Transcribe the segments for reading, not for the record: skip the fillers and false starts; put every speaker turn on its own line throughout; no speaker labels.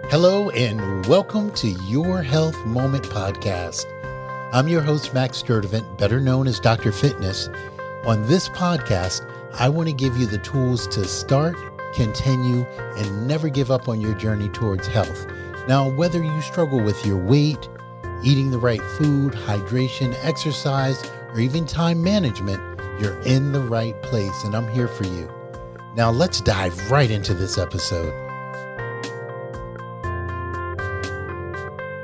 Hello and welcome to Your Health Moment podcast. I'm your host, Max Sturdivant, better known as Dr. Fitness. On this podcast, I want to give you the tools to start, continue, and never give up on your journey towards health. Now, whether you struggle with your weight, eating the right food, hydration, exercise, or even time management, you're in the right place, and I'm here for you. Now, let's dive right into this episode.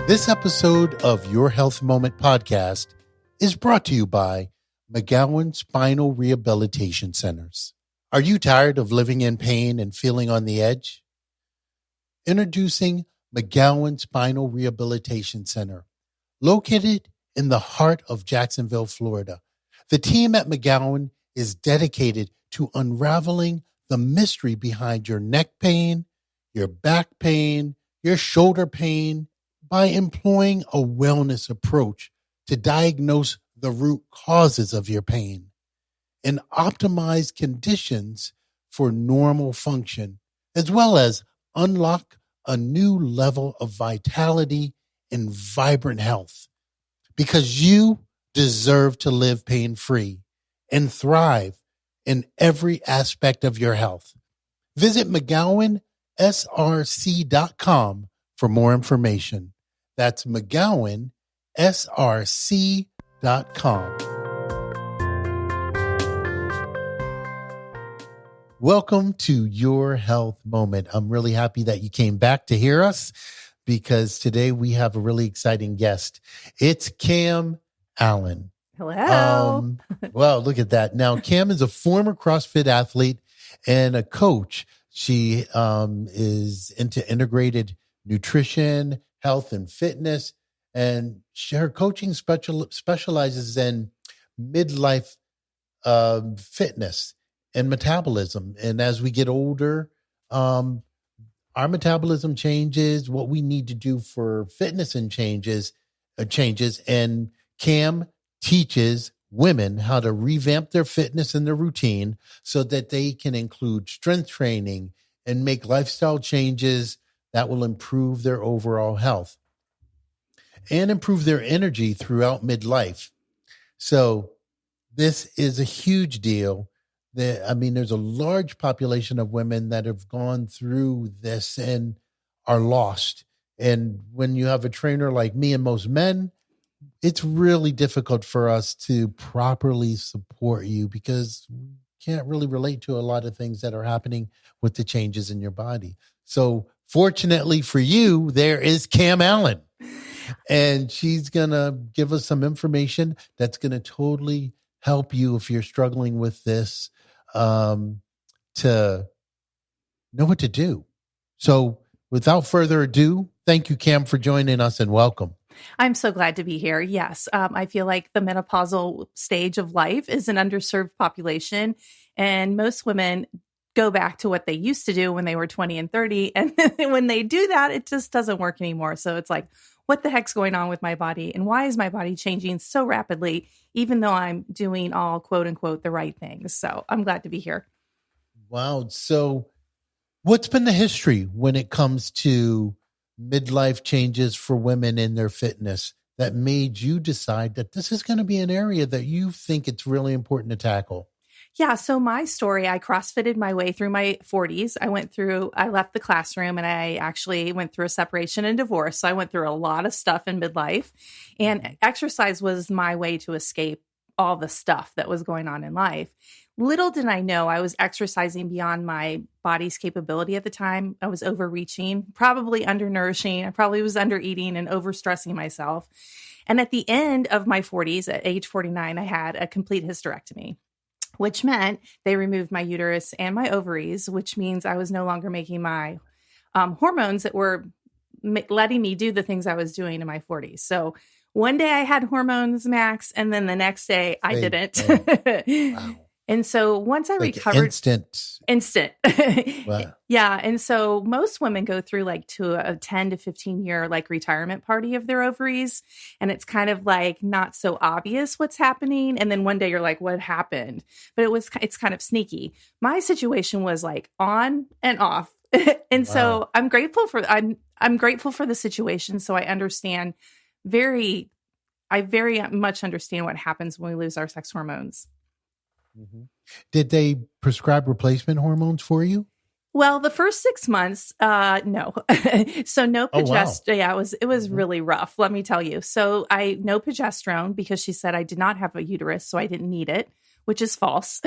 This episode of Your Health Moment podcast is brought to you by McGowan Spinal Rehabilitation Centers. Are you tired of living in pain and feeling on the edge? Introducing McGowan Spinal Rehabilitation Center, located in the heart of Jacksonville, Florida. The team at McGowan is dedicated to unraveling the mystery behind your neck pain, your back pain, your shoulder pain, by employing a wellness approach to diagnose the root causes of your pain and optimize conditions for normal function, as well as unlock a new level of vitality and vibrant health. Because you deserve to live pain-free and thrive in every aspect of your health. Visit McGowanSRC.com for more information. That's McGowanSRC.com. Welcome to Your Health Moment. I'm really happy that you came back to hear us because today we have a really exciting guest. It's Cam Allen.
Hello.
Well, look at that. Now, Cam is a former CrossFit athlete and a coach. She is into integrated nutrition, health, and fitness. And her coaching specializes in midlife fitness and metabolism. And as we get older, our metabolism changes, what we need to do for fitness and changes. And Cam teaches women how to revamp their fitness and their routine so that they can include strength training and make lifestyle changes that will improve their overall health and improve their energy throughout midlife. So this is a huge deal. There's a large population of women that have gone through this and are lost. And when you have a trainer like me and most men, it's really difficult for us to properly support you because we can't really relate to a lot of things that are happening with the changes in your body. So fortunately for you, there is Cam Allen, and she's going to give us some information that's going to totally help you if you're struggling with this, to know what to do. So without further ado, thank you, Cam, for joining us, and welcome.
I'm so glad to be here. Yes. I feel like the menopausal stage of life is an underserved population, and most women go back to what they used to do when they were 20 and 30. And when they do that, it just doesn't work anymore. So it's like, what the heck's going on with my body? And why is my body changing so rapidly, even though I'm doing all quote unquote the right things? So I'm glad to be here.
Wow. So what's been the history when it comes to midlife changes for women in their fitness that made you decide that this is going to be an area that you think it's really important to tackle?
Yeah. So my story, I CrossFitted my way through my 40s. I left the classroom and I actually went through a separation and divorce. So I went through a lot of stuff in midlife, and exercise was my way to escape all the stuff that was going on in life. Little did I know I was exercising beyond my body's capability at the time. I was overreaching, probably undernourishing. I probably was undereating and overstressing myself. And at the end of my 40s, at age 49, I had a complete hysterectomy, which meant they removed my uterus and my ovaries, which means I was no longer making my hormones that were letting me do the things I was doing in my 40s. So one day I had hormones, Max, and then the next day I didn't.
Wow.
And so once I recovered, instant.
Wow.
Yeah. And so most women go through like to a 10 to 15 year like retirement party of their ovaries. And it's kind of like not so obvious what's happening. And then one day you're like, what happened? But it's kind of sneaky. My situation was like on and off And
Wow.
so I'm grateful for the situation. So I understand I very much understand what happens when we lose our sex hormones.
Mhm. Did they prescribe replacement hormones for you?
Well, the first 6 months, no. So no
Oh, wow.
Yeah, it was
Mhm.
really rough, let me tell you. So no progesterone because she said I did not have a uterus, so I didn't need it, which is false.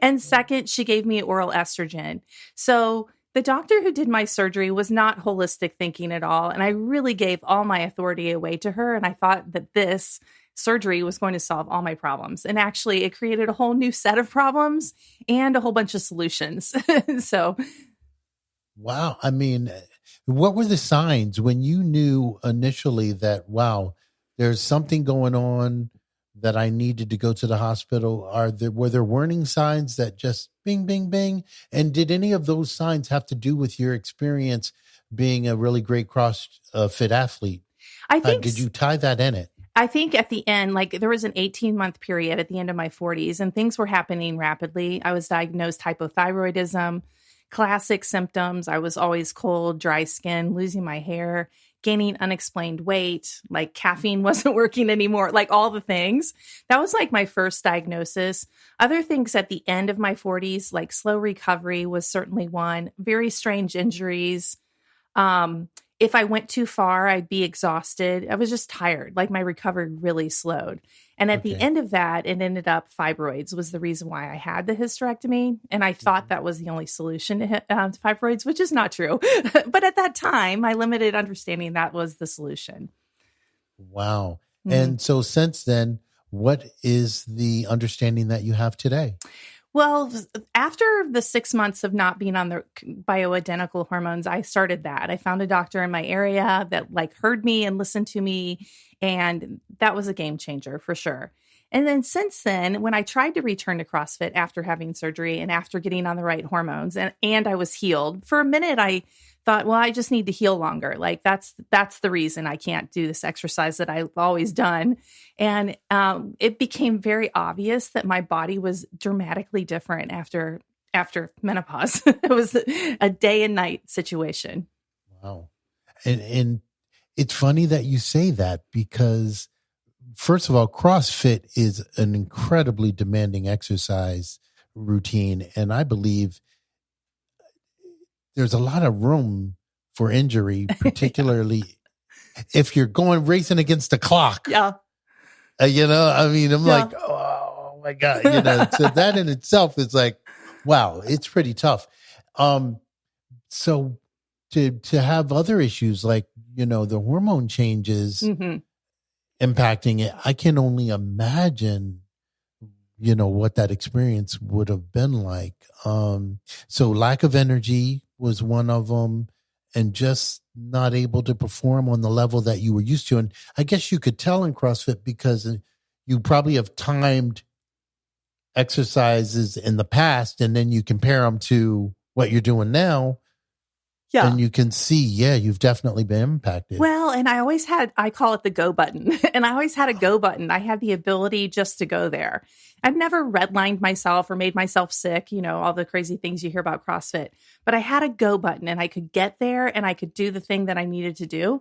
And second, she gave me oral estrogen. So the doctor who did my surgery was not holistic thinking at all, and I really gave all my authority away to her, and I thought that this surgery was going to solve all my problems. And actually, it created a whole new set of problems and a whole bunch of solutions. So,
Wow. I mean, what were the signs when you knew initially that, wow, there's something going on that I needed to go to the hospital? Were there warning signs that just bing, bing, bing? And did any of those signs have to do with your experience being a really great CrossFit athlete?
I think
Did you tie that in it?
I think at the end, like there was an 18-month period at the end of my 40s and things were happening rapidly. I was diagnosed hypothyroidism, classic symptoms. I was always cold, dry skin, losing my hair, gaining unexplained weight, like caffeine wasn't working anymore, like all the things. That was like my first diagnosis. Other things at the end of my 40s, like slow recovery was certainly one, very strange injuries. If I went too far, I'd be exhausted. I was just tired. Like my recovery really slowed. And at the
Okay.
end of that, it ended up fibroids was the reason why I had the hysterectomy. And I thought
Mhm.
that was the only solution to fibroids, which is not true. But at that time, my limited understanding, that was the solution.
Wow.
Mm.
And so since then, what is the understanding that you have today?
Well, after the 6 months of not being on the bioidentical hormones, I started that. I found a doctor in my area that like heard me and listened to me. And that was a game changer for sure. And then since then, when I tried to return to CrossFit after having surgery and after getting on the right hormones and I was healed, for a minute, I thought, well, I just need to heal longer. Like that's the reason I can't do this exercise that I've always done. And it became very obvious that my body was dramatically different after menopause. It was a day and night situation.
Wow. And it's funny that you say that because first of all, CrossFit is an incredibly demanding exercise routine. And I believe there's a lot of room for injury, particularly if you're going racing against the clock.
Yeah.
I mean, I'm
Yeah.
like, oh my God, so that in itself is like, wow, it's pretty tough. So to have other issues like, the hormone changes
Hmm.
impacting it, I can only imagine, what that experience would have been like. So lack of energy was one of them and just not able to perform on the level that you were used to. And I guess you could tell in CrossFit because you probably have timed exercises in the past and then you compare them to what you're doing now
Yeah.
and you can see, yeah, you've definitely been impacted.
Well, and I call it the go button. And I always had a go button. I had the ability just to go there. I've never redlined myself or made myself sick, all the crazy things you hear about CrossFit. But I had a go button and I could get there and I could do the thing that I needed to do.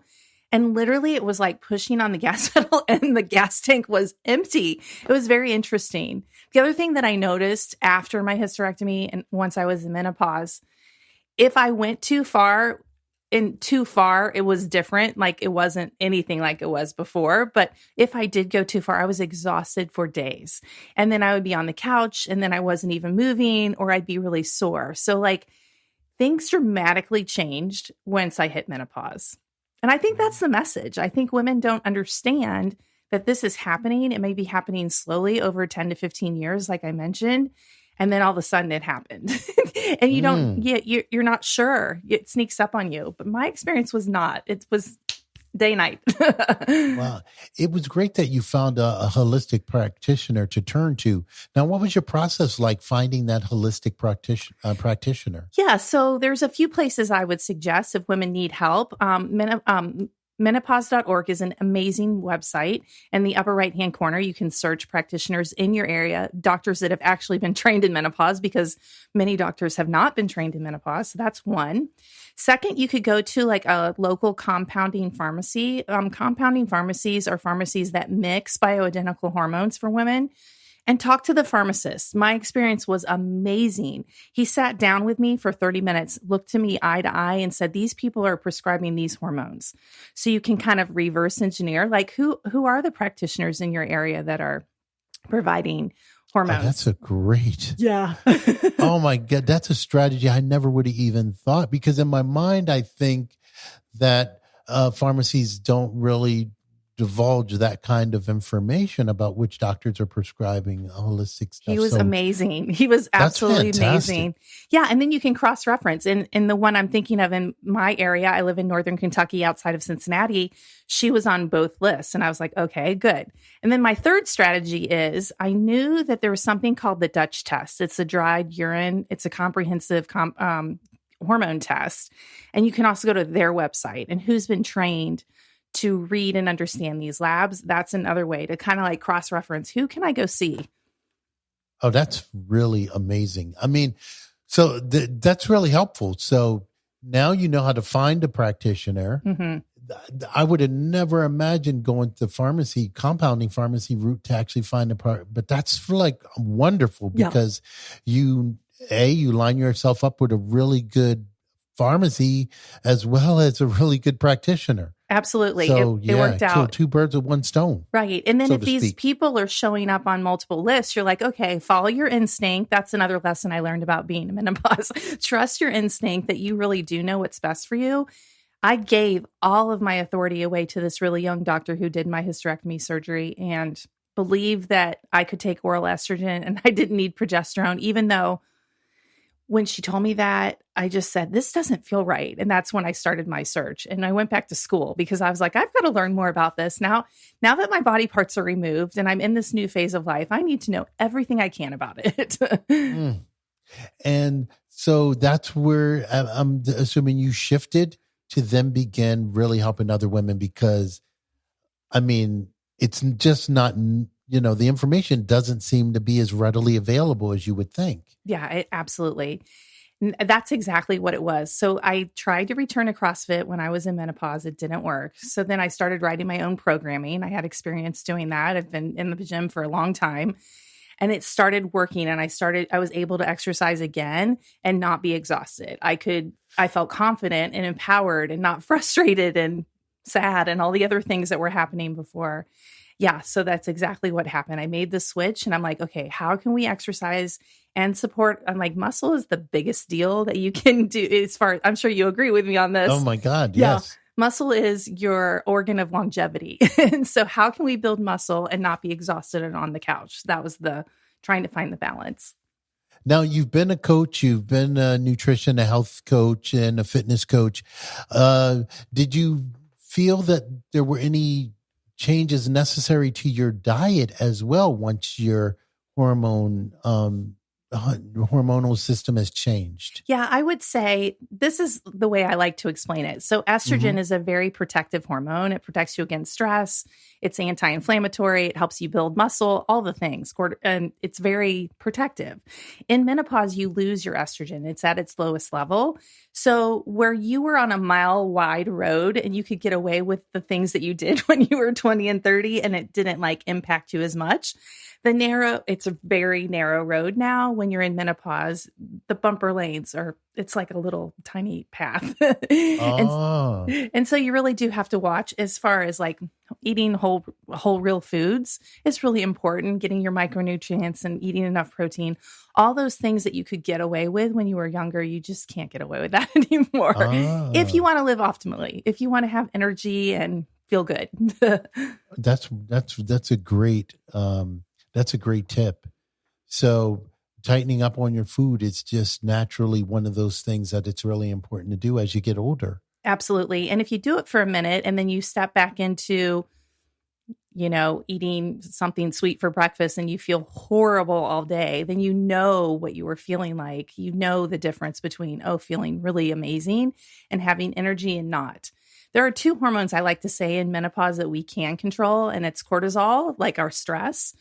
And literally it was like pushing on the gas pedal and the gas tank was empty. It was very interesting. The other thing that I noticed after my hysterectomy and once I was in menopause, if I went too far, it was different. Like it wasn't anything like it was before. But if I did go too far, I was exhausted for days. And then I would be on the couch and then I wasn't even moving or I'd be really sore. So like things dramatically changed once I hit menopause. And I think that's the message. I think women don't understand that this is happening. It may be happening slowly over 10 to 15 years, like I mentioned. And then all of a sudden it happened. And you're not sure. It sneaks up on you. But my experience was not. It was day night.
Wow. It was great that you found a holistic practitioner to turn to. Now, what was your process like finding that holistic practitioner?
Yeah. So there's a few places I would suggest if women need help. menopause.org is an amazing website. In the upper right-hand corner, you can search practitioners in your area, doctors that have actually been trained in menopause, because many doctors have not been trained in menopause. So that's one. Second, you could go to like a local compounding pharmacy. Compounding pharmacies are pharmacies that mix bioidentical hormones for women. And talk to the pharmacist. My experience was amazing. He sat down with me for 30 minutes, looked to me eye to eye, and said, these people are prescribing these hormones. So you can kind of reverse engineer, like who are the practitioners in your area that are providing hormones?
Oh, that's a great.
Yeah.
Oh my God. That's a strategy I never would have even thought, because in my mind, I think that pharmacies don't really divulge that kind of information about which doctors are prescribing holistic stuff.
He was amazing. He was absolutely amazing. Yeah. And then you can cross-reference. In the one I'm thinking of in my area, I live in Northern Kentucky outside of Cincinnati. She was on both lists. And I was like, okay, good. And then my third strategy is I knew that there was something called the Dutch test. It's a dried urine. It's a comprehensive hormone test. And you can also go to their website and who's been trained to read and understand these labs. That's another way to kind of like cross-reference. Who can I go see?
Oh, that's really amazing. I mean, so that's really helpful. So now you know how to find a practitioner.
Mm-hmm.
I would have never imagined going to pharmacy, compounding pharmacy route to actually find a part, but that's like wonderful because you line yourself up with a really good pharmacy as well as a really good practitioner.
Absolutely. So, it worked out.
Kill two birds with one stone.
Right. And then if these people are showing up on multiple lists, you're like, okay, follow your instinct. That's another lesson I learned about being in menopause. Trust your instinct that you really do know what's best for you. I gave all of my authority away to this really young doctor who did my hysterectomy surgery and believed that I could take oral estrogen and I didn't need progesterone, even though when she told me that, I just said, this doesn't feel right. And that's when I started my search. And I went back to school because I was like, I've got to learn more about this. Now that my body parts are removed and I'm in this new phase of life, I need to know everything I can about it.
And so that's where I'm assuming you shifted to then begin really helping other women, because I mean, it's just not, the information doesn't seem to be as readily available as you would think.
Yeah, absolutely. That's exactly what it was. So I tried to return to CrossFit when I was in menopause. It didn't work. So then I started writing my own programming. I had experience doing that. I've been in the gym for a long time. And it started working, and I was able to exercise again and not be exhausted. I felt confident and empowered and not frustrated and sad and all the other things that were happening before. Yeah, so that's exactly what happened. I made the switch and I'm like, okay, how can we exercise and support? I'm like, muscle is the biggest deal that you can do as far as, I'm sure you agree with me on this.
Oh my God, yes.
Muscle is your organ of longevity. And so how can we build muscle and not be exhausted and on the couch? That was trying to find the balance.
Now, you've been a coach, you've been a nutrition, a health coach, and a fitness coach. Did you feel that there were any changes necessary to your diet as well once your hormonal system has changed?
Yeah, I would say this is the way I like to explain it. So estrogen is a very protective hormone. It protects you against stress. It's anti-inflammatory. It helps you build muscle, all the things. And it's very protective. In menopause, you lose your estrogen. It's at its lowest level. So where you were on a mile-wide road and you could get away with the things that you did when you were 20 and 30 and it didn't impact you as much, it's a very narrow road now. When you're in menopause, the bumper lanes it's like a little tiny path. And so you really do have to watch as far as eating whole real foods is really important. Getting your micronutrients and eating enough protein, all those things that you could get away with when you were younger, you just can't get away with that anymore. If you want to live optimally, if you want to have energy and feel good.
That's a great, that's a great tip. So tightening up on your food is just naturally one of those things that it's really important to do as you get older.
Absolutely. And if you do it for a minute and then you step back into, eating something sweet for breakfast and you feel horrible all day, then you know what you were feeling like. You know the difference between, feeling really amazing and having energy and not. there are two hormones I like to say in menopause that we can control, and it's cortisol, like our stress.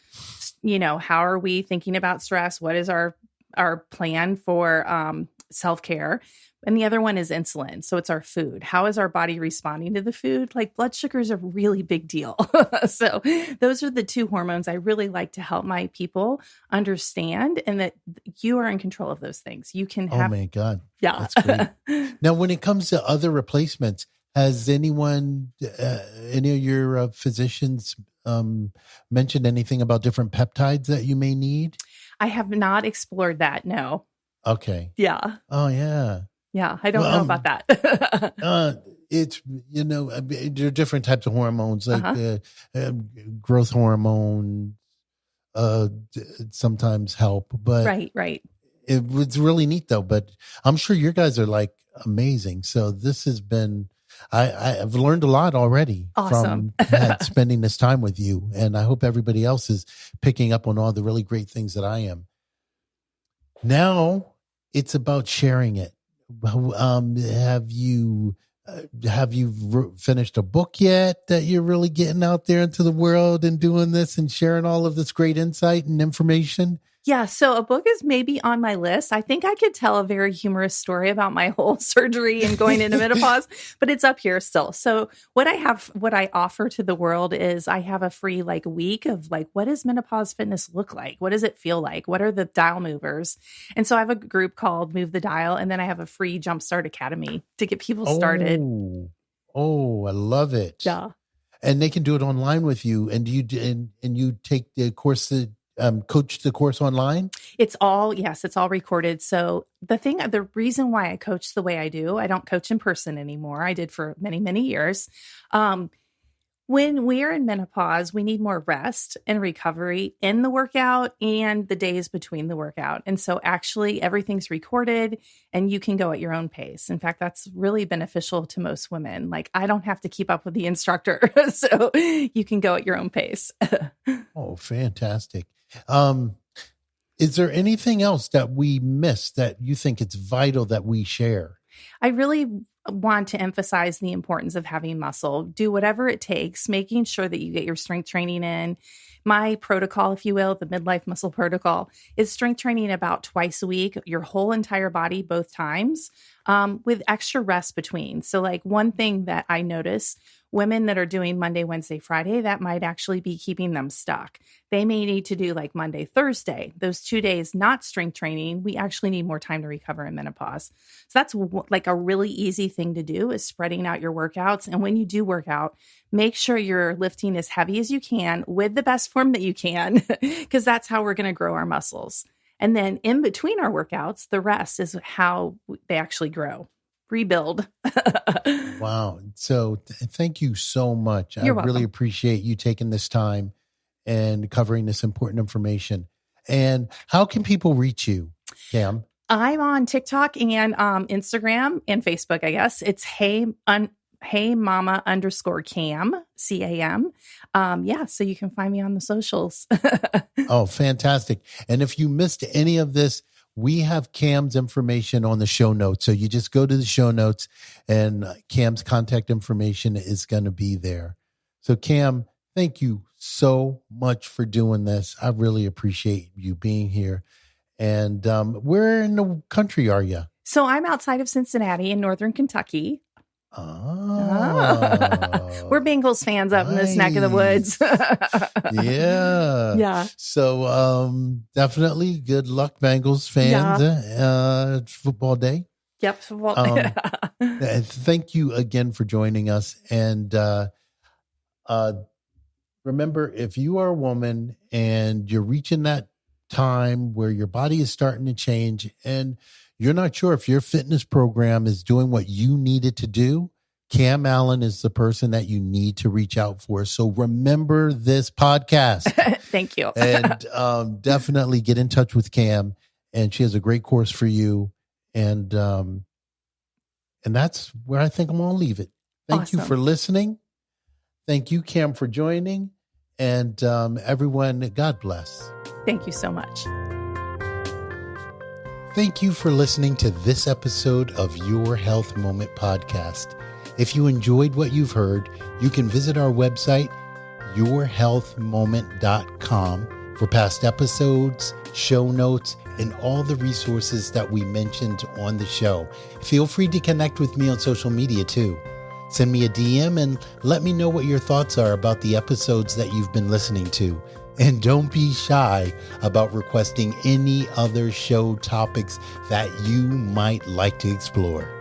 How are we thinking about stress? What is our plan for self-care? And the other one is insulin. So it's our food. How is our body responding to the food? Like blood sugar is a really big deal. So those are the two hormones I really like to help my people understand, and that you are in control of those things. You can have.
Oh my God.
Yeah.
That's great. Now, when it comes to other replacements, has anyone, any of your physicians mentioned anything about different peptides that you may need?
I have not explored that. No.
Okay.
Yeah.
Oh, yeah.
Yeah. I don't know about that.
It's, there are different types of hormones, like growth hormone sometimes help, but
Right.
it was really neat though. But I'm sure your guys are like amazing. So this has been, I've learned a lot already
Awesome.
from spending this time with you. And I hope everybody else is picking up on all the really great things that I am. Now it's about sharing it. Have you finished a book yet that you're really getting out there into the world and doing this and sharing all of this great insight and information?
Yeah. So a book is maybe on my list. I think I could tell a very humorous story about my whole surgery and going into menopause, but it's up here still. So what I offer to the world is I have a free week of what does menopause fitness look like? What does it feel like? What are the dial movers? And so I have a group called Move the Dial, and then I have a free Jumpstart Academy to get people started.
Oh, I love it.
Yeah.
And they can do it online with you. And you take the course coach the course online?
It's all recorded. So the reason why I coach the way I do, I don't coach in person anymore. I did for many, many years. When we're in menopause, we need more rest and recovery in the workout and the days between the workout. And so actually everything's recorded and you can go at your own pace. In fact, that's really beneficial to most women. I don't have to keep up with the instructor. So you can go at your own pace.
Oh, fantastic. Is there anything else that we missed that you think it's vital that we share?
I really want to emphasize the importance of having muscle. Do whatever it takes, making sure that you get your strength training in. My protocol, if you will, the Midlife Muscle Protocol, is strength training about twice a week, your whole entire body, both times, with extra rest between. So one thing that I notice, women that are doing Monday, Wednesday, Friday, that might actually be keeping them stuck. They may need to do Monday, Thursday. Those 2 days, not strength training, we actually need more time to recover in menopause. So that's a really easy thing to do, is spreading out your workouts. And when you do work out, make sure you're lifting as heavy as you can with the best form that you can, because that's how we're going to grow our muscles. And then in between our workouts, the rest is how they actually grow. Rebuild.
Wow. So thank you so much.
You're
I really
welcome.
appreciate you taking this time and covering this important information. And how can people reach you, Cam?
I'm on TikTok and Instagram and Facebook, I guess. It's Hey Mama _Cam, CAM. So you can find me on the socials.
Oh, fantastic. And if you missed any of this, we have Cam's information on the show notes. So you just go to the show notes and Cam's contact information is going to be there. So Cam, thank you so much for doing this. I really appreciate you being here. And where in the country are you?
So I'm outside of Cincinnati in northern Kentucky.
Oh,
We're Bengals fans up in this neck of the woods.
Yeah. So definitely good luck, Bengals fans. Football day.
Yep.
Thank you again for joining us. And remember, if you are a woman and you're reaching that time where your body is starting to change and you're not sure if your fitness program is doing what you need it to do, Cam Allen is the person that you need to reach out for. So remember this podcast.
Thank you.
And definitely get in touch with Cam. And she has a great course for you. And that's where I think I'm going to leave it. Thank you for listening. Thank you, Cam, for joining. And everyone, God bless.
Thank you so much.
Thank you for listening to this episode of Your Health Moment podcast. If you enjoyed what you've heard, you can visit our website, yourhealthmoment.com, for past episodes, show notes, and all the resources that we mentioned on the show. Feel free to connect with me on social media too. Send me a DM and let me know what your thoughts are about the episodes that you've been listening to. And don't be shy about requesting any other show topics that you might like to explore.